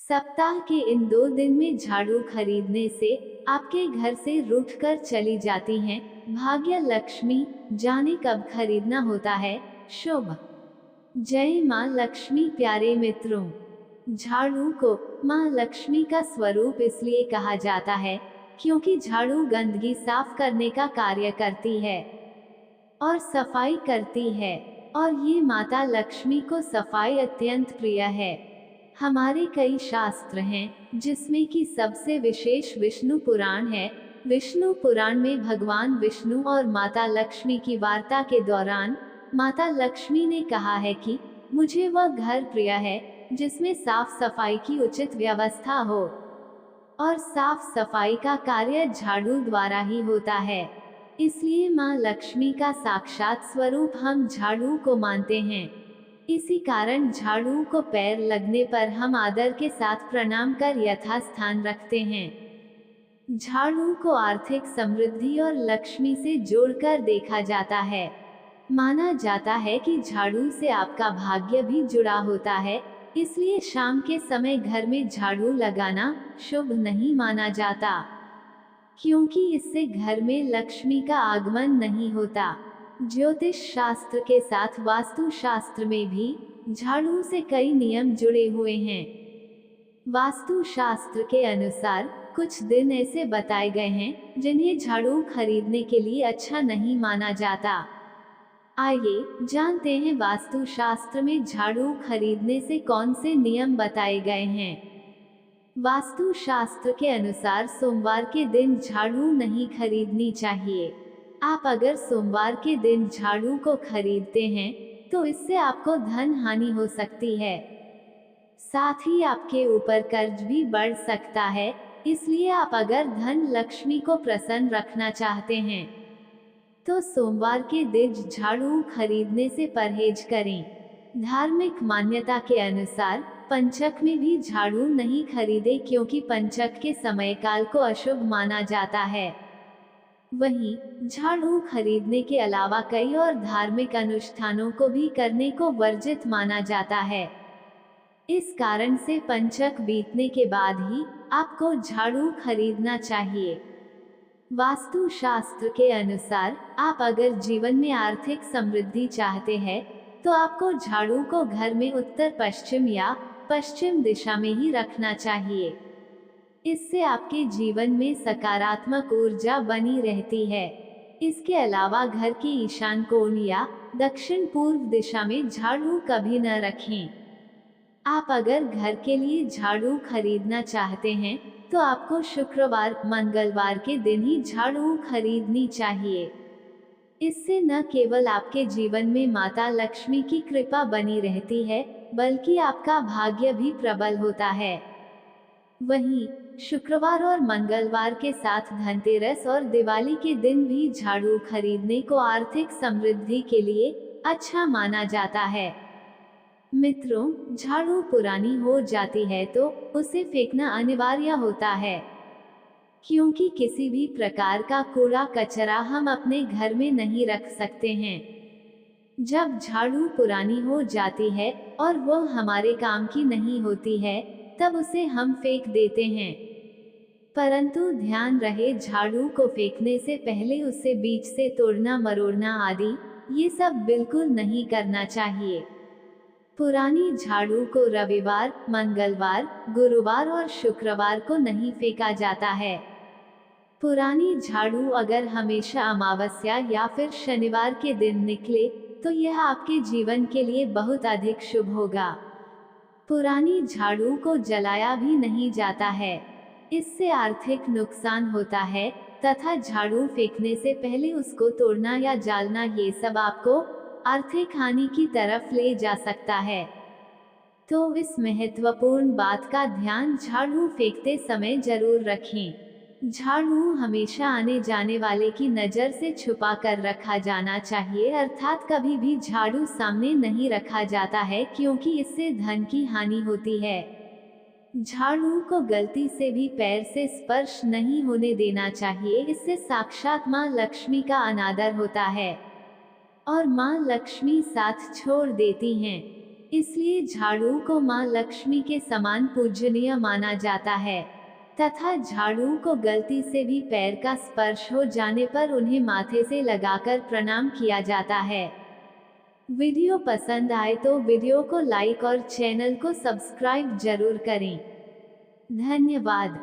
सप्ताह के इन 2 दिन में झाड़ू खरीदने से आपके घर से रूठकर चली जाती हैं भाग्य लक्ष्मी। जाने कब खरीदना होता है शुभ। जय माँ लक्ष्मी। प्यारे मित्रों, झाड़ू को माँ लक्ष्मी का स्वरूप इसलिए कहा जाता है क्योंकि झाड़ू गंदगी साफ करने का कार्य करती है और सफाई करती है, और ये माता लक्ष्मी को सफाई अत्यंत प्रिय है। हमारे कई शास्त्र हैं जिसमें कि सबसे विशेष विष्णु पुराण है। विष्णु पुराण में भगवान विष्णु और माता लक्ष्मी की वार्ता के दौरान माता लक्ष्मी ने कहा है कि मुझे वह घर प्रिय है जिसमें साफ सफाई की उचित व्यवस्था हो, और साफ सफाई का कार्य झाड़ू द्वारा ही होता है। इसलिए माँ लक्ष्मी का साक्षात स्वरूप हम झाड़ू को मानते हैं। इसी कारण झाड़ू को पैर लगने पर हम आदर के साथ प्रणाम कर यथास्थान रखते हैं। झाड़ू को आर्थिक समृद्धि और लक्ष्मी से जोड़कर देखा जाता है। माना जाता है कि झाड़ू से आपका भाग्य भी जुड़ा होता है, इसलिए शाम के समय घर में झाड़ू लगाना शुभ नहीं माना जाता, क्योंकि इससे घर में लक्ष्मी का आगमन नहीं होता। ज्योतिष शास्त्र के साथ वास्तु शास्त्र में भी झाड़ू से कई नियम जुड़े हुए हैं। वास्तु शास्त्र के अनुसार कुछ दिन ऐसे बताए गए हैं जिन्हें झाड़ू खरीदने के लिए अच्छा नहीं माना जाता। आइए जानते हैं वास्तु शास्त्र में झाड़ू खरीदने से कौन से नियम बताए गए हैं। वास्तु शास्त्र के अनुसार सोमवार के दिन झाड़ू नहीं खरीदनी चाहिए। आप अगर सोमवार के दिन झाड़ू को खरीदते हैं तो इससे आपको धन हानि हो सकती है, साथ ही आपके ऊपर कर्ज भी बढ़ सकता है। इसलिए आप अगर धन लक्ष्मी को प्रसन्न रखना चाहते हैं तो सोमवार के दिन झाड़ू खरीदने से परहेज करें। धार्मिक मान्यता के अनुसार पंचक में भी झाड़ू नहीं खरीदे, क्योंकि पंचक के समय काल को अशुभ माना जाता है। वहीं झाड़ू खरीदने के अलावा कई और धार्मिक अनुष्ठानों को भी करने को वर्जित माना जाता है। इस कारण से पंचक बीतने के बाद ही आपको झाड़ू खरीदना चाहिए। वास्तु शास्त्र के अनुसार आप अगर जीवन में आर्थिक समृद्धि चाहते हैं तो आपको झाड़ू को घर में उत्तर पश्चिम या पश्चिम दिशा में ही रखना चाहिए। इससे आपके जीवन में सकारात्मक ऊर्जा बनी रहती है। इसके अलावा घर की ईशान कोण या दक्षिण पूर्व दिशा में झाड़ू कभी न रखें। आप अगर घर के लिए झाड़ू खरीदना चाहते हैं तो आपको शुक्रवार मंगलवार के दिन ही झाड़ू खरीदनी चाहिए। इससे न केवल आपके जीवन में माता लक्ष्मी की कृपा बनी रहती है, बल्कि आपका भाग्य भी प्रबल होता है। वहीं शुक्रवार और मंगलवार के साथ धनतेरस और दिवाली के दिन भी झाड़ू खरीदने को आर्थिक समृद्धि के लिए अच्छा माना जाता है। मित्रों, झाड़ू पुरानी हो जाती है तो उसे फेंकना अनिवार्य होता है, क्योंकि किसी भी प्रकार का कूड़ा कचरा हम अपने घर में नहीं रख सकते हैं। जब झाड़ू पुरानी हो जाती है और वो हमारे काम की नहीं होती है, तब उसे हम फेंक देते हैं। परंतु ध्यान रहे, झाड़ू को फेंकने से पहले उसे बीच से तोड़ना मरोड़ना आदि ये सब बिल्कुल नहीं करना चाहिए। पुरानी झाड़ू को रविवार, मंगलवार, गुरुवार और शुक्रवार को नहीं फेंका जाता है। पुरानी झाड़ू अगर हमेशा अमावस्या या फिर शनिवार के दिन निकले तो यह आपके जीवन के लिए बहुत अधिक शुभ होगा। पुरानी झाड़ू को जलाया भी नहीं जाता है, इससे आर्थिक नुकसान होता है तथा झाड़ू फेंकने से पहले उसको तोड़ना या जालना ये सब आपको आर्थिक हानि की तरफ ले जा सकता है। तो इस महत्वपूर्ण बात का ध्यान झाड़ू फेंकते समय जरूर रखें। झाड़ू हमेशा आने जाने वाले की नज़र से छुपा कर रखा जाना चाहिए, अर्थात कभी भी झाड़ू सामने नहीं रखा जाता है, क्योंकि इससे धन की हानि होती है। झाड़ू को गलती से भी पैर से स्पर्श नहीं होने देना चाहिए, इससे साक्षात माँ लक्ष्मी का अनादर होता है और माँ लक्ष्मी साथ छोड़ देती हैं। इसलिए झाड़ू को माँ लक्ष्मी के समान पूजनीय माना जाता है तथा झाड़ू को गलती से भी पैर का स्पर्श हो जाने पर उन्हें माथे से लगाकर प्रणाम किया जाता है। वीडियो पसंद आए तो वीडियो को लाइक और चैनल को सब्सक्राइब जरूर करें। धन्यवाद।